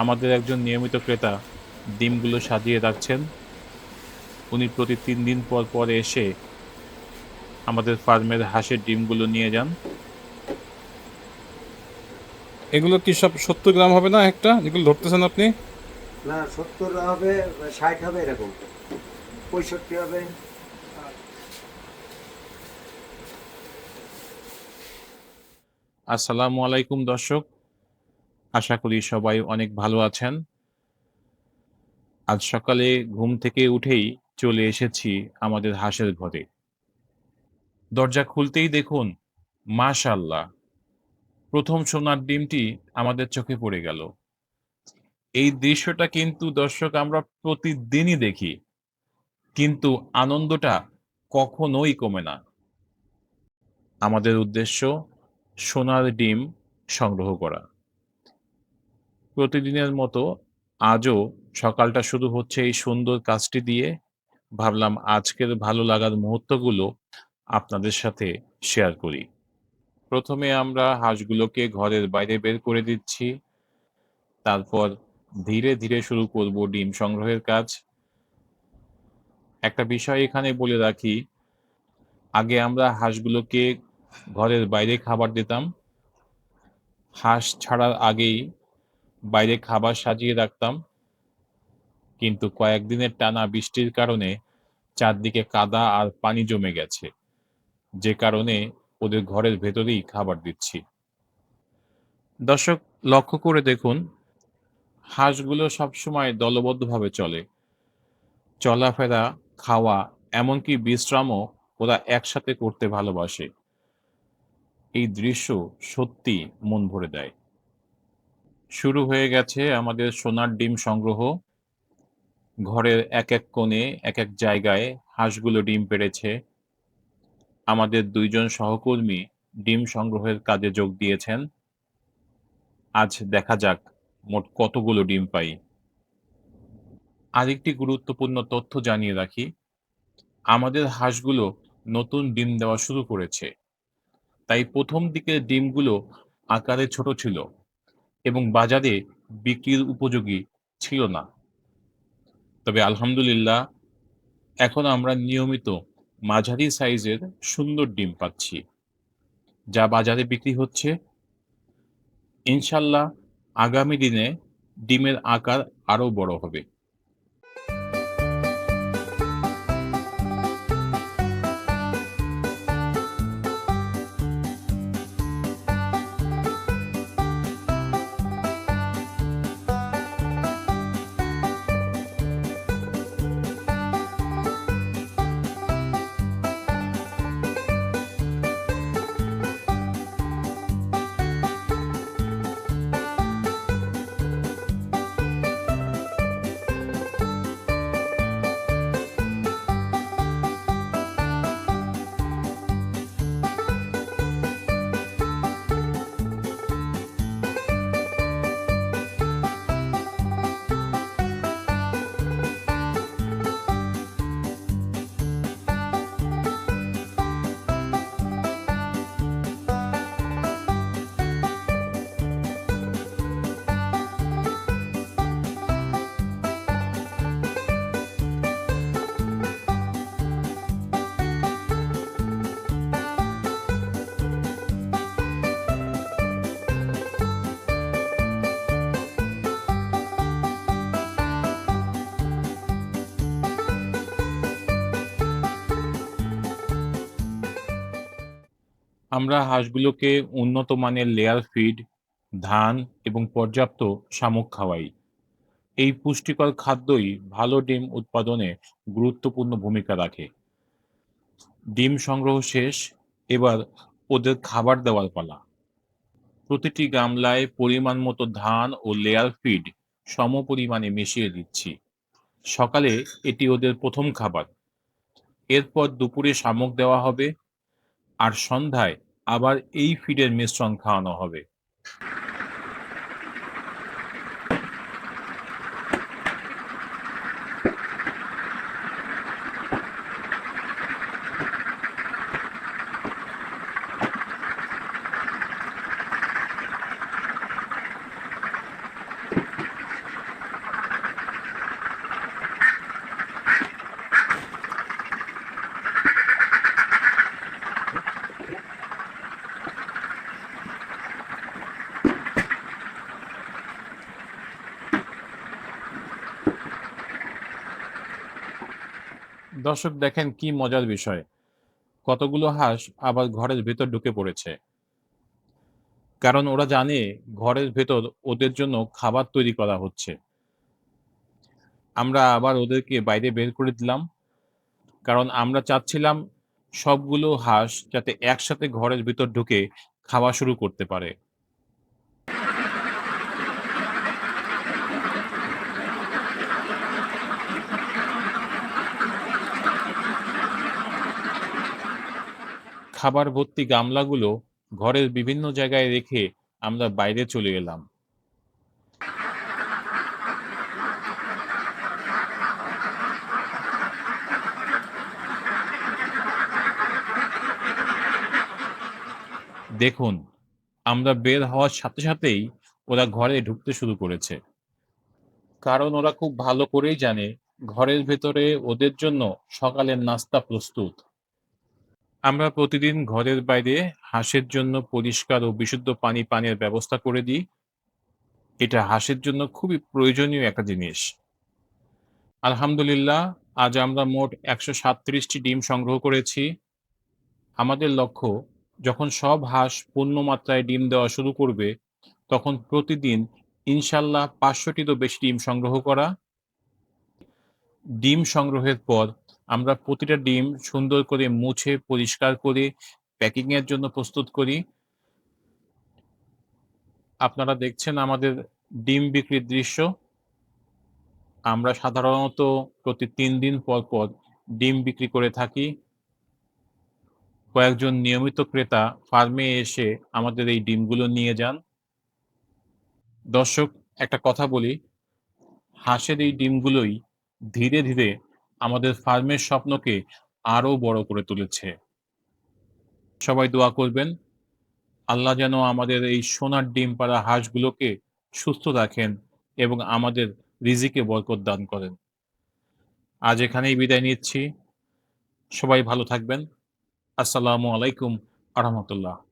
আমাদের একজন নিয়মিত ক্রেতা ডিমগুলো সাজিয়ে রাখছেন। উনি প্রতি ৩ দিন পর পর এসে আমাদের ফার্মের হাঁসের ডিমগুলো নিয়ে যান। এগুলো কি সব 70 গ্রাম হবে না একটা, যেগুলো ধরতেছেন আপনি? না, 70 হবে, 60 হবে, এরকম 65 হবে। আসসালামু আলাইকুম দর্শক, আশা করি সবাই অনেক ভালো আছেন। আজ সকালে ঘুম থেকে উঠেই চলে এসেছি আমাদের হাঁসের ঘরে। দরজা খুলতেই দেখুন, মাশাআল্লাহ, প্রথম সোনার ডিমটি আমাদের চোখে পড়ে গেল। এই দৃশ্যটা কিন্তু দর্শক আমরা প্রতিদিনই দেখি, কিন্তু আনন্দটা কখনোই কমে না। আমাদের উদ্দেশ্য সোনার ডিম সংগ্রহ করা। প্রতিদিনের মতো আজও সকালটা শুরু হচ্ছে এই সুন্দর কাজটি দিয়ে। ভাবলাম আজকের ভালো লাগার মুহূর্তগুলো আপনাদের সাথে শেয়ার করি। প্রথমে আমরা হাঁসগুলোকে ঘরের বাইরে বের করে দিচ্ছি। তারপর ধীরে ধীরে শুরু করব ডিম সংগ্রহের কাজ। একটা বিষয় এখানে বলে রাখি, আগে আমরা হাঁসগুলোকে ঘরের বাইরে খাবার দিতাম। হাঁস ছাড়ার আগেই বাইরে খাবার সাজিয়ে রাখতাম। কিন্তু কয়েকদিনের টানা বৃষ্টির কারণে চারদিকে কাদা আর পানি জমে গেছে, যে কারণে ওদের ঘরের ভেতরেই খাবার দিচ্ছি। দর্শক, লক্ষ্য করে দেখুন, হাঁসগুলো সবসময় দলবদ্ধভাবে চলে। চলাফেরা, খাওয়া, এমনকি বিশ্রামও ওরা একসাথে করতে ভালোবাসে। এই দৃশ্য সত্যি মন ভরে দেয়। শুরু হয়ে গেছে আমাদের সোনার ডিম সংগ্রহ। ঘরের এক এক কোণে, এক এক জায়গায় হাঁসগুলো ডিম পেড়েছে। আমাদের ২ জন সহকর্মী ডিম সংগ্রহের কাজে যোগ দিয়েছেন। আজ দেখা যাক মোট কতগুলো ডিম পাই। আরেকটি গুরুত্বপূর্ণ তথ্য জানিয়ে রাখি, আমাদের হাঁসগুলো নতুন ডিম দেওয়া শুরু করেছে। তাই ১ম দিকের ডিমগুলো আকারে ছোট ছিল এবং বাজারে বিক্রির উপযোগী ছিল না। তবে আলহামদুলিল্লাহ, এখন আমরা নিয়মিত মাঝারি সাইজের সুন্দর ডিম পাচ্ছি, যা বাজারে বিক্রি হচ্ছে। ইনশাল্লাহ আগামী দিনে ডিমের আকার আরও বড় হবে। আমরা হাঁসগুলোকে উন্নত মানের লেয়ার ফিড, ধান এবং পর্যাপ্ত শামুক খাওয়াই। এই পুষ্টিকর খাদ্যই ভালো ডিম উৎপাদনে গুরুত্বপূর্ণ ভূমিকা রাখে। ডিম সংগ্রহ শেষ, এবার ওদের খাবার দেওয়ার পালা। প্রতিটি গামলায় পরিমাণ মতো ধান ও লেয়ার ফিড সমপরিমাণে মিশিয়ে দিচ্ছি। সকালে এটি ওদের প্রথম খাবার। এরপর দুপুরে শামুক দেওয়া হবে, আর সন্ধ্যায় আবার এই ফিডের মিশ্রণ খাওয়ানো হবে। দর্শক দেখেন কি মজার বিষয়। কতগুলো হাঁস আবার ঘরের ভেতর ঢুকে পড়েছে। কারণ ওরা জানে ঘরের ভেতর ওদের জন্য খাবার তৈরি করা হচ্ছে। আমরা আবার ওদেরকে বাইরে বের করে দিলাম। কারণ আমরা চাচ্ছিলাম সবগুলো হাঁস যাতে একসাথে ঘরের ভিতর ঢুকে খাওয়া শুরু করতে পারে। খাবার ভর্তি গামলাগুলো ঘরের বিভিন্ন জায়গায় রেখে আমরা বাইরে চলে এলাম। দেখুন, আমরা বের হওয়ার সাথে সাথেই ওরা ঘরে ঢুকতে শুরু করেছে। কারণ ওরা খুব ভালো করেই জানে ঘরের ভেতরে ওদের জন্য সকালের নাস্তা প্রস্তুত। আমরা প্রতিদিন ঘরের বাইরে হাঁসের জন্য পরিষ্কার ও বিশুদ্ধ পানি পানের ব্যবস্থা করে দিই। এটা হাঁসের জন্য খুবই প্রয়োজনীয় একটা জিনিস। আলহামদুলিল্লাহ, আজ আমরা মোট ১৩৭টি ডিম সংগ্রহ করেছি। আমাদের লক্ষ্য, যখন সব হাঁস পূর্ণ মাত্রায় ডিম দেওয়া শুরু করবে, তখন প্রতিদিন ইনশাল্লাহ ৫০০টিরও বেশি ডিম সংগ্রহ করা। ডিম সংগ্রহের পর আমরা প্রতিটা ডিম সুন্দর করে মুছে পরিষ্কার করে প্যাকিং এর জন্য প্রস্তুত করি। আপনারা দেখছেন আমাদের ডিম বিক্রির দৃশ্য। আমরা সাধারণত প্রতি ৩ দিন পর পর ডিম বিক্রি করে থাকি। কয়েকজন নিয়মিত ক্রেতা ফার্মে এসে আমাদের এই ডিমগুলো নিয়ে যান। দর্শক, একটা কথা বলি, হাঁসের এই ডিমগুলোই ধীরে ধীরে আমাদের ফার্মের স্বপ্নকে আরো বড় করে তুলেছে। সবাই দোয়া করবেন, আল্লাহ যেন আমাদের এই সোনার ডিম পাড়া হাঁসগুলোকে সুস্থ রাখেন এবং আমাদের রিজিকে বরকত দান করেন। আজ এখানেই বিদায় নিচ্ছি। সবাই ভালো থাকবেন। আসসালামু আলাইকুম আ রহমতুল্লাহ।